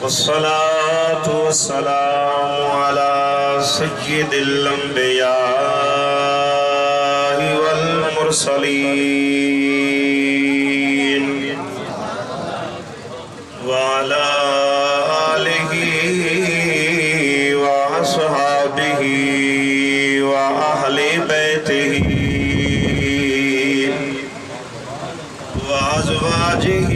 والصلاة والسلام على سيد الأنبياء والمرسلين وعلى آله وأصحابه وأهل بيته وأزواجه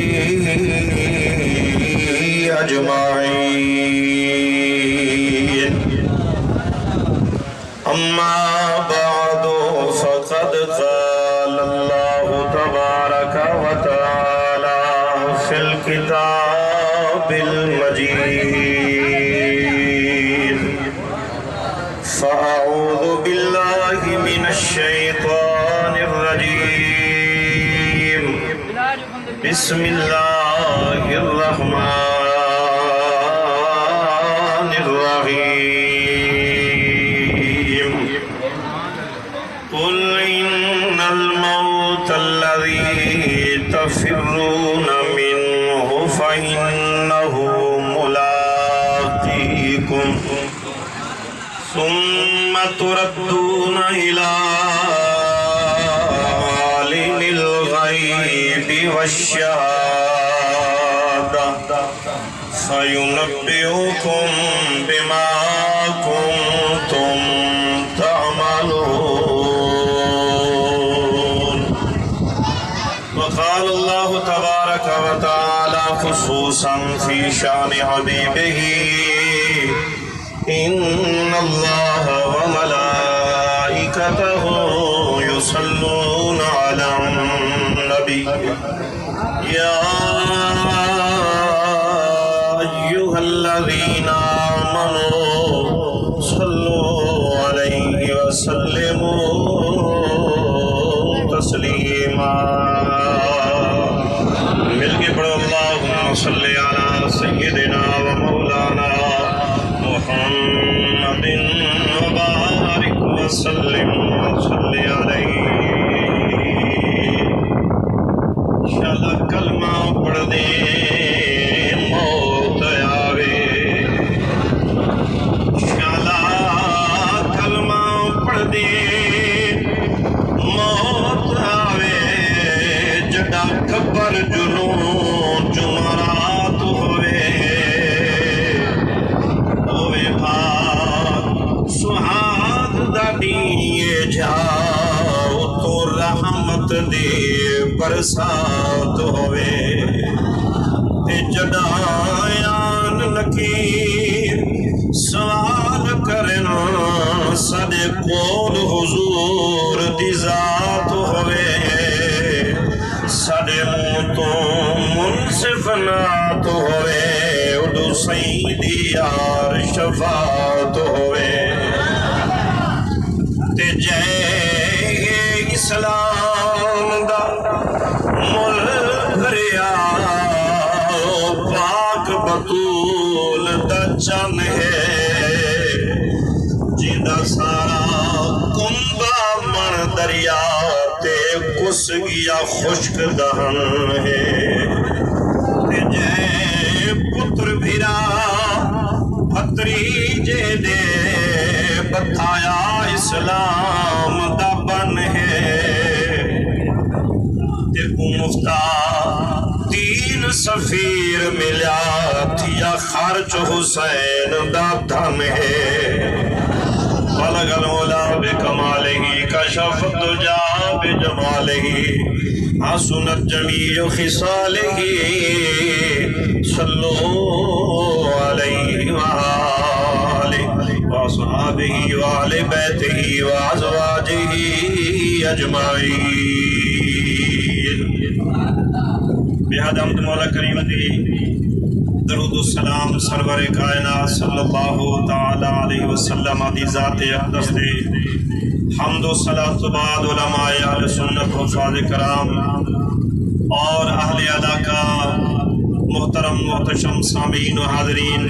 أجمعين. أما بعد فقد قال الله تبارك وتعالى في الكتاب المجيد: فأعوذ بالله من الشيطان الرجيم. بسم الله الرحمن الرحيم. قل إن الموت الذي تفرون منه فإنه ملاقيكم ثم تردون إلى عالم الغيب والشهادة فينبئكم بما كنتم تعملون. وقال الله تبارك وتعالى خصوصا في شأن حبيبه: إن الله وملائكته يصلون على النبي يا أيها الذين آمنوا صلوا عليه وسلموا تسليما. مل کے پڑھو: اللہم صلی علی سیدنا و مولانا محمد وبارک وسلم صلی علیہ. انشاءاللہ کلمہ پڑھ دے موت آوے. انشاءاللہ کلمہ پڑھ دے موت آوے. جڑا کبر جنون جمعرات ہوئے بھاگ سہاگ داڑیے جاؤ تو رحمت دے برسات ہوئے. جڑایان لکیر سوال کرن سدے کول حضور دی ذات ہوئے. سدے منہ تو منصف نات ہوئے. اڈو سیدی یار شفاعت ہوئے. تے جے اسلام دا ملک ریاض پاک بطول دا چن ہے. جیندہ سارا کنبہ من دریا تے کس گیا خشک دہن ہے. تے جے پتر بھیرا بھتریجے دے بتایا اسلام دا بن ہے. تے مفتا تین سفیر ملیا تھیا خرچ حسین دا دھن ہے. بلغ العلا بکمالہ کشف الدجا بجمالہ حسنت جمیع خصالہ. صلو علیہ وآلہ وصحابہ وآل بیتہ وازواجہ اجمعین. بہاد حمد مولا کریم دی درود و سلام سرور کائنات صلی اللہ تعالی علیہ وسلم دی ذات اقدس دے. حمد و صلاۃ بعد علماء اہل سنت حفاظ کرام اور اہل علاقہ محترم محتشم سامعین و حاضرین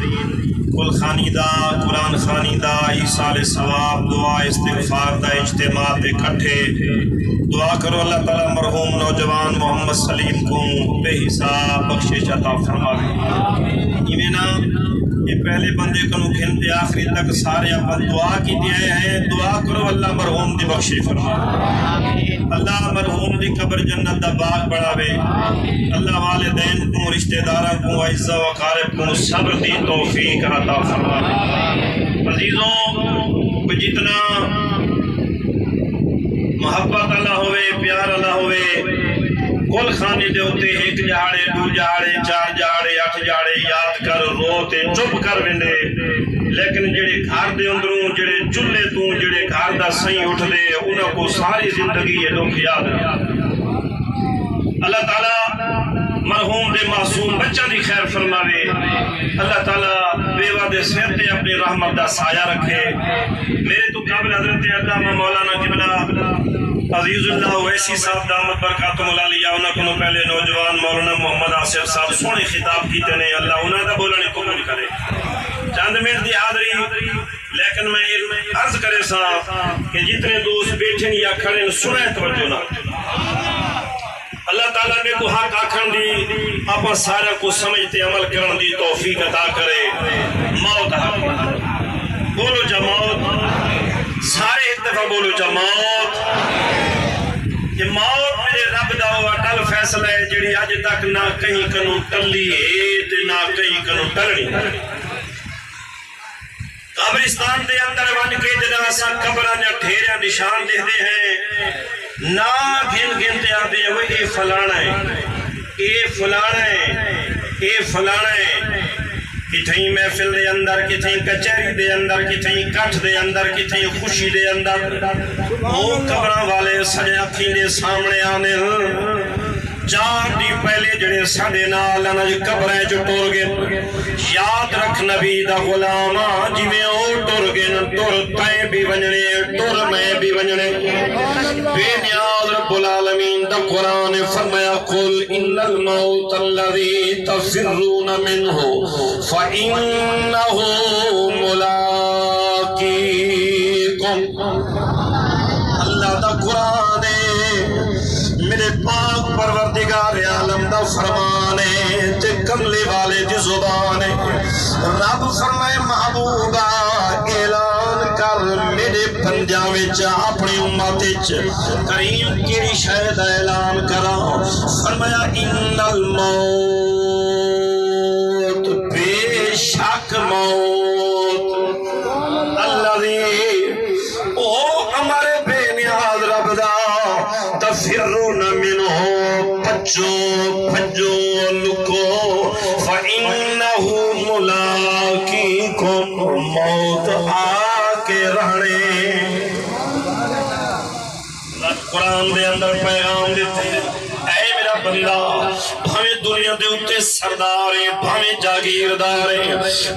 کل خانیدہ قرآن خانیدہ ایصال ثواب دعا استغفار دا اجتماع پہ کٹھے دعا کرو اللہ تعالیٰ مرحوم نوجوان محمد سلیم کو بے حساب بخشش عطا فرمائے. پہلے بندے کو گھنتے آخری تک سارے اپن دعا کی دیا ہے. دعا کرو اللہ مرحوم دی بخشش فرما, اللہ مرحوم دی قبر جنت دا باغ بڑھاوے, اللہ والدین کو رشتہ داراں کو عزت و اقارب کو صبر دی توفیق عطا فرما. عزیزوں جتنا محبت اللہ ہوئے, پیار اللہ ہوئے, کل خانے دے ہوتے ایک جہاڑے, دو جہاڑے, چار جہاڑے, 8 جہاڑے یاد کر رو تے چپ کر وینڈے, لیکن جڑے گھر دے اندروں جڑے چولہے تو جڑے گھر دا سہی اٹھ دے انہاں کو ساری زندگی یہ دکھ یاد رہے. اللہ تعالیٰ مرحوم دے معصوم بچہ دی خیر فرماوے, اللہ تعالیٰ بیوہ دے سر تے اپنی رحمت دا سایہ رکھے. میرے تو قابل حضرت علامہ مولانا قبلہ عزیز اللہ ویسی صاحب دامت برکاتہم العالیہ, انہاں کو پہلے نوجوان مولانا محمد آصف صاحب سونے خطاب کیتے نے, اللہ انہاں دا بولنے قبول کرے. چند منٹ دی حاضری, لیکن میں عرض کرے صاحب کہ جتنے دوست بیٹھیں یا کھڑے سنیں توجہ نہ, اللہ تعالیٰ میں کو حق آکھن دی آپ سارا کو سمجھتے عمل کرن دی توفیق عطا کرے. موت حق, بولو جا موت, سارے اتفاق بولو جا موت. یہ موت میرے رب دا ہوا ٹل فیصلہ ہے جڑی آج تک نہ کہیں کنو ٹلی ہے تے نہ کہیں کنو ٹلنی. قبرستان دے اندر ون کے جدا سا قبراں نے ڈھیرا نشان دیتے ہیں, نہ گھنتے آتے ہیں وہ اے فلانا ہے, اے فلانا ہے, اے فلانا ہے. کتھیں محفل دے اندر, کتھیں کچہری دے اندر, کتھیں کٹھ دے اندر, کتھیں خوشی دے اندر, وہ قبراں والے سجے اکھیں دے سامنے آنے. 4 دی پہلے جڑے ساڑے نال انج قبریں جو ٹر گئے, یاد رکھ نبی دا غلام جی میں او ٹر گئے, ٹر تے بھی ونجنے, ٹر میں بھی ونجنے. بے نیاز رب العالمین دا قرآن فرمایا قل ان الموت الذی تفرون منہ فإنہ ملاقیکم. اللہ دا قرآن میرے پاک پروردگار عالم دا فرمان ہے تے کملے والے دی زبان ہے. رب فرمائے محبوبہ اعلان کر میرے بندیاں وچ اپنی امت وچ کریم کیڑی شے دا اعلان کرا. فرمایا ان الموت, بے شک موت, الذی او ہمارے بے نیاز رب دا تفرون منہ, پچو پھجو لکو, فإنہ ملاقیکم, موت آ کے رہنے. قرآن دے اندر پیغام دیتے ہیں, اے میرا بندہ, بھاویں دنیا دے اتے سردار ہیں, بھاویں جاگیردار ہیں,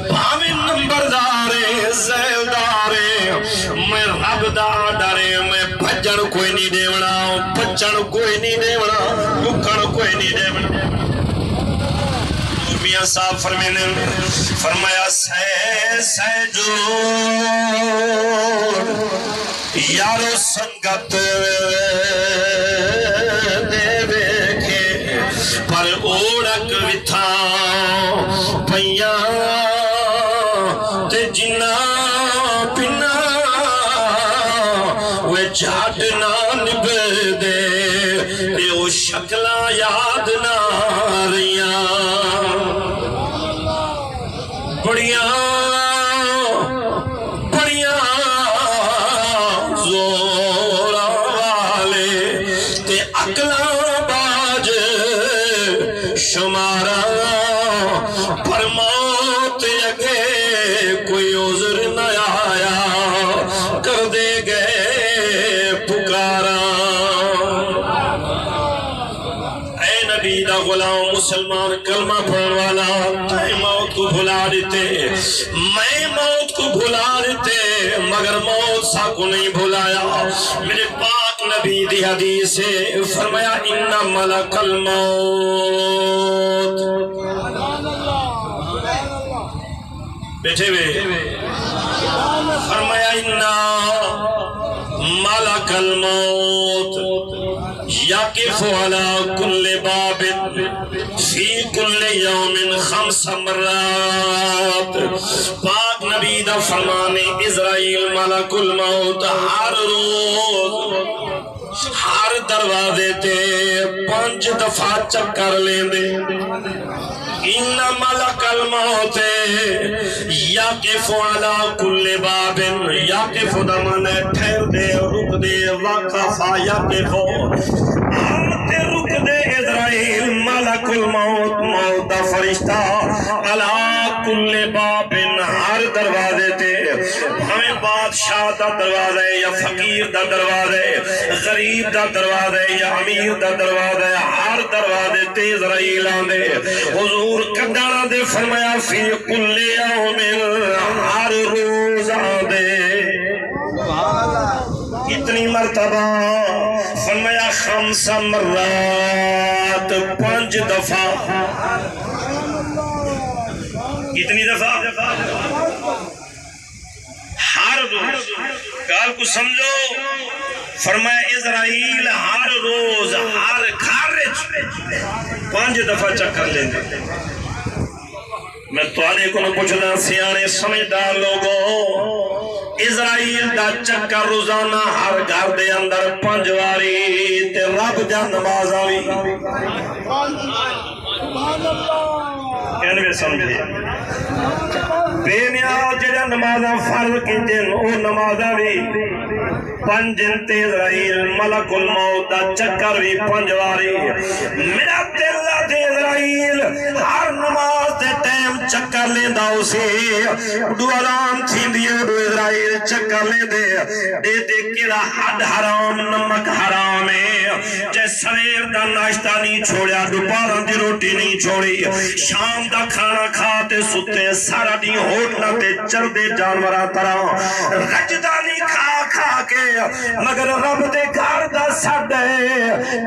بھاویں نمبردار ہیں, زیدار ہیں, میں رب دا ڈرے, میں بھجن کوئی نہیں دیونا, بچن کوئی نہیں دیونا, دکھن کوئی نہیں دیونا. میاں صاحب فرمایا سہ جو یارو سنگت دے ویکھے, پر اوڑک وتھا پیاں تے جنا پنا, وہ جھاٹ نہ نب دے تے او شکلاں یاد نہ رہیاں. بڑیاں بڑیاں زوراں والے تے عقلاں باج شماراں, پر موت اگے کوئی عذر نہ آیا, کر دے گئے پکاراں. اے نبی دا غلام مسلمان کلمہ پڑھن والا, تے موت کو بھلا دیتے, میں موت کو بھلا دیتے, مگر موت سا کو نہیں بھلایا. میرے پاک نبی دی حدیث سے فرمایا ان ملک الموت, بیٹھے ہوئے فرمایا ان ملک الموت یقف علی کل باب فی کل یوم 5 مرات. پاک نبی دا فرمانے اسرائیل ملک الموت ہر روز ہر دروازے تے 5 دفعہ چکر لیندے ان ملک الموت یقف علی کل باب یقف دمن ٹھہر دے رک دے وقفا یقف آتے رک دے اسرائیل ملک الموت موت دا فرشتہ علی کل باب ہر دروازے تے ہمیں بادشاہ دا دروازہ ہے یا فقیر دا دروازہ ہے غریب دا دروازہ ہے یا امیر دا دروازہ ہے ہر دروازے تے اسرائیل آندے حضور کدانا دے فرمایا فی کل یوم ہر روز آندے کتنی مرتبہ فرمایا 5 مرات 5 دفعہ کتنی دفعہ ہر روز کال کو سمجھو فرمایا اسرائیل ہر روز ہر گھر 5 دفعہ چکر لیندے میں توانے کو پوچھنا سیانے سمجھدار لوگوں اسرائیل دا چکر روزانہ ہر گھر دے اندر 5 واری تے رب دا نماز آوی کہنے میں سمجھے بے نیاز جڑا نمازاں فرض کیتے او نمازاں بھی 5 دن تے اسرائیل ملک الموت دا چکر بھی 5 واری میرا دل تے اسرائیل ہر نماز دے ٹائم چکر لیندا اسے دواران تھیندی اڈو اسرائیل چکر لیندے دے دے کیڑا حد حرام نمک حرام ہے جے سویر دا ناشتہ نہیں چھوڑیا دوپہر دی روٹی نہیں چھوڑی شام دا کھانا کھاتے ستے سارا دی ہوٹلاں تے چردے جانوراں طرح رجدا نہیں کھا کھا کے مگر رب دے گھر دا سد ہے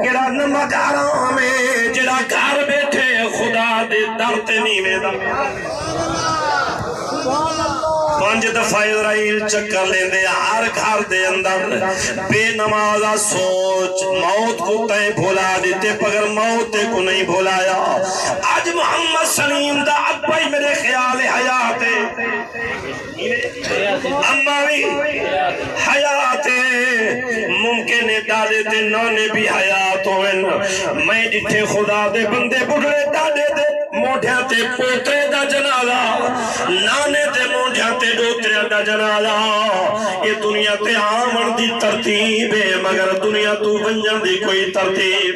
کیڑا نمک حرام ہے جڑا گھر بیٹھے خدا دے در تے نہیں ویندا 5 دفعہ اسرائیل چکر لیندے ہر گھر دے اندر بے نمازہ سوچ موت کو تائیں بھولا دیتے پگر موت کو نہیں بھولایا آج محمد سلیم دا ابا ہی میرے خیال حیات اماں بھی حیات ممکن ہے دادے تے نانے بھی حیات ہوئے میں جتھے خدا دے بندے بڑھے دادے دے موڑھیاں تے پوترے دا جنازہ نانے تے موڑھیاں تے دوترے دا جنازہ یہ دنیا تے آمن دی ترتیب ہے مگر دنیا تو ونجن دی کوئی ترتیب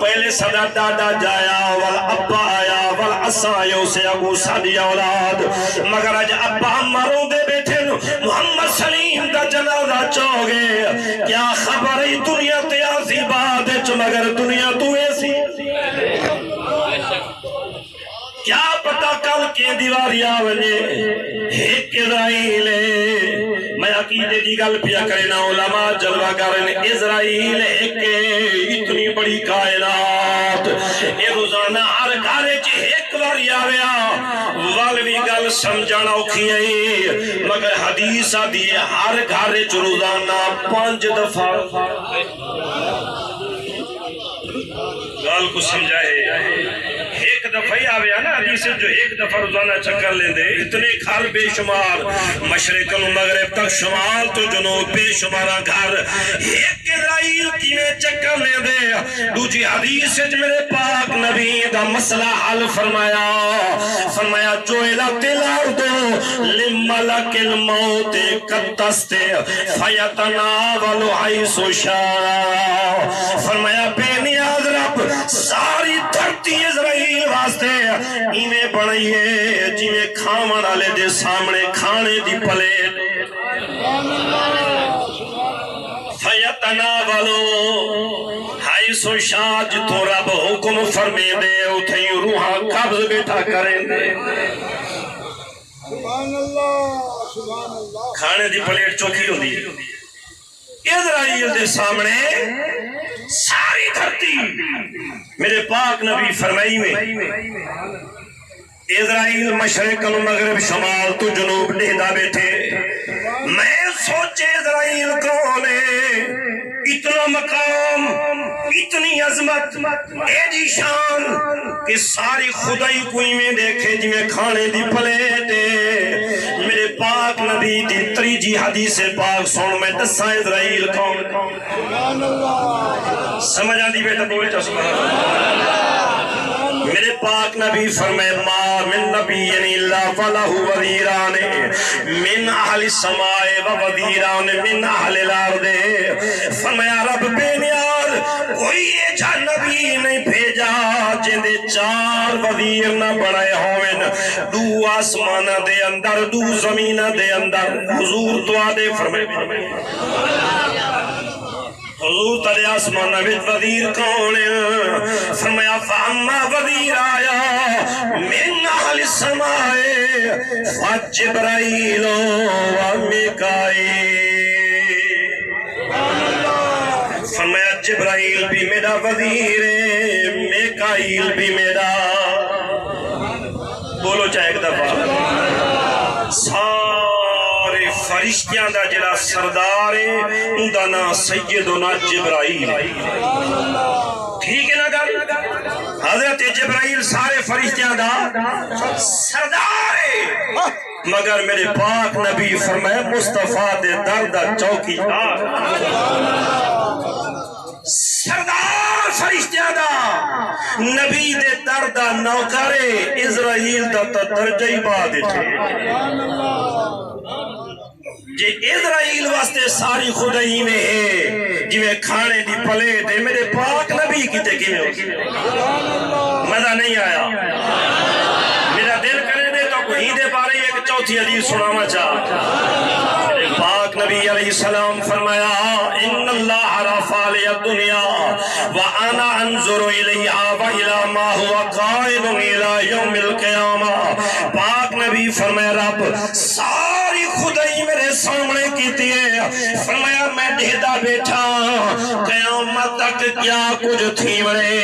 پہلے صدا دادا جایا والابا آیا والعصا آیا اسے ابو سادی اولاد مگر آج ابا مروں دے بیٹھے محمد سلیم دا جنازہ چاہوگے کیا خبر ہے دنیا تے آسی بات ہے مگر دنیا تو ایسی کیا پتا کل کے دیواری آونے ایک اسرائیل میں عقیدے دی گل پیا کرنا علماء جلوہ کرنے اسرائیل ایک اتنی بڑی کائنات اے روزانہ ہر گھارے چی ایک باری آویا والوی گل سمجھانا اوکھی ہے مگر حدیث دیئے ہر گھارے چی روزانہ 5 دفعہ گل کو سمجھائے ایک دفعہ ہی آویا نا حدیث جو ایک دفعہ روزانہ چکر لیں دے اتنے گھر بے شمار مشرق و مغرب تک شمال تو جنوب بے شمارہ گھر ایک اسرائیل کی میں چکر لیں دے دوجی حدیث جو میرے پاک نبی دا مسئلہ حل فرمایا جو الات الارض لملک الموت قدستے فیتناول حیث شاء فرمایا بے نیاز رب ساری دھرتی اسرائیل واسطے ایویں بنائیے جویں کھاون والے دے سامنے کھانے دی پلیٹ فیتناولو حیث شاء جتوں رب حکم فرمے دے اتھیں روحاں قبض بیٹھا کریں دے کھانے دی پلیٹ چوکی ہوندی ہے اسرائیل دے سامنے ساری دھرتی میرے پاک نبی فرمائی میں اسرائیل مشرق و مغرب شمال تو جنوب ڈھیدا بیٹھے میں سوچے اسرائیل کون ہے اتنا مقام، اتنی عظمت، ایڈی شان کہ ساری خدائی کوئی میں دیکھے جی میں کھانے دی پلیٹے میرے پاک نبی دی تریجی حدیث پاک سن میں دساں اسرائیل کون سمجھ آندی بیٹا بولے چا سبحان اللہ۔ میرے پاک نبی فرمائے ما من نبی الا فلہ وزیران من اہل السماء و وزیران من اہل الارض۔ فرمایا رب بے نیاز کوئی ایچا نبی نہیں بھیجا جندے 4 وزیر نہ بڑھائے ہوئے، دو آسمان دے اندر، دو زمین دے اندر۔ حضور دعا دے فرمائے حضور تلے آسمان وچ وزیر کون؟ فرمایا فاما وزیر آیا من اہل السماء فجبرائیل و میکائیل۔ فرمایا جبرائیل بھی میرا وزیر ہے، میکائیل بھی میرا، بولو چاہے ایک دفعہ، سارے فرشتیاں دا جڑا سردار ہے ان دا نام سیدنا جبرائیل۔ ٹھیک ہے نا گل؟ حضرت جبرائیل سارے فرشتیاں دا سردار ہے، مگر میرے پاک نبی فرمائے مصطفیٰ دے در دا چوکیدار، سردار فرشتیاں دا نبی دے در دا نوکرے اسرائیل دا درجہ ہی بعد تھے۔ جی اسرائیل واسطے ساری خدائی میں ہے جی میں کھانے دی پلیٹ ہے، میرے پاک نبی کی تے کیوں مزہ نہیں آیا؟ میرا دل کرے دے تو کوئی دے پارے ایک چوتھی حدیث سناما چاہ۔ میرے پاک نبی علیہ السلام فرمایا ان اللہ رفع لی الدنیا وانا انظر الیہا وإلی ما هو قائم الی یوم القیامہ۔ پاک نبی فرمایا رب ساری خدائی میرے سامنے کیتی ہے، فرمایا میں ڈھیدا بیٹھا قیامت تک کیا کچھ تھی بڑے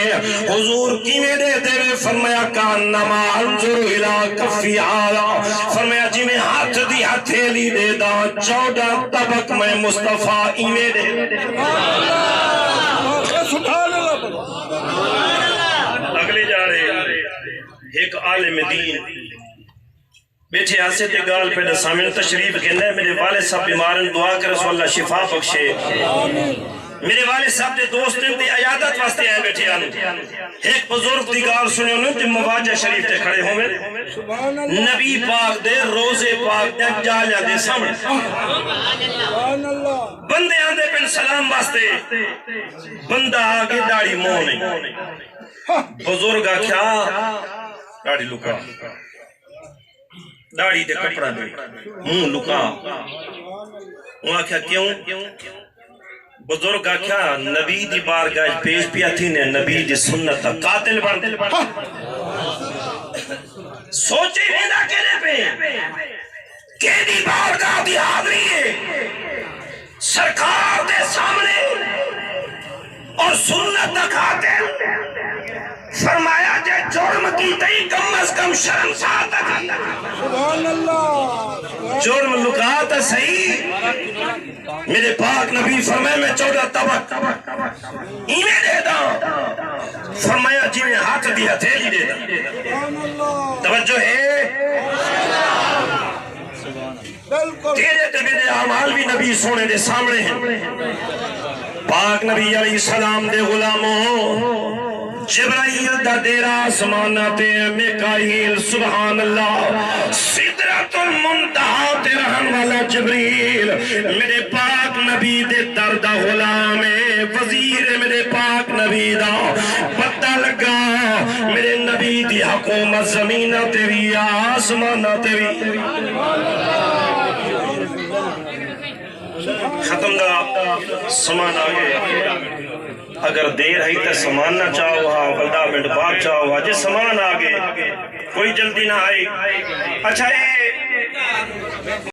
حضور کی میرے دے، فرمایا کانما انظر الی کفی آلا، فرمایا جی میں ہاتھ دی ہتھیلی دے دا 14 طبق میں مصطفیٰ ایمے دے۔ اگلے جا رہے ایک عالم دین بیٹھے آسے تے گال پہ سامنے تشریف کہنا ہے میرے والد صاحب بیمارن دعا کر رسول اللہ شفا بخشے۔ میرے والد صاحب دے دوست تے عیادت واسطے آئے بیٹھے آنے ایک بزرگ دی گال سنے انہوں تے مواجہ شریف تے کھڑے ہوں میں نبی پاک دے روزے پاک دے جالیاں دے سامنے بندے آندے پن سلام واسطے، بندہ آگے داڑی مو نہیں، بزرگ آکھیا داڑی لکا، داڑی دے کپڑا دے منہ لکا، وہاں کیا کیوں؟ بزرگ آکھیا نبی دی بارگاہ پیش پیا تھی نے نبی دی سنت قاتل بن سوچے ہینا کہنے پہ کہ دی بارگاہ دی حاضری ہے سرکار دے سامنے اور سنت قاتل، فرمایا جے جرم کی تئی کم از کم شرمسار تک جرم لکاتا صحیح۔ میرے پاک نبی فرمائے میں 14 طبق ایمیں دے دا، فرمایا جی میں ہاتھ دی ہتھیلی دے دا۔ توجہ ہے تیرے تے میرے اعمال بھی نبی سونے دے سامنے ہیں۔ پاک نبی علیہ السلام دے غلاموں جبرائیل دا دیرہ آسماناتے میکائیل سبحان اللہ، سدرۃ المنتہا تے رہن والا جبریل میرے پاک نبی دے دردہ غلام وزیر میرے پاک نبی دا پتہ لگا میرے نبی دی حکومت زمیناتے بھی آسماناتے بھی ختم دا سمان آگے۔ اگر دیر ہے تو سامان نہ چاہو ہاں 15 منٹ بعد چاہو ہاں جی سامان آگے کوئی جلدی نہ آئی۔ اچھا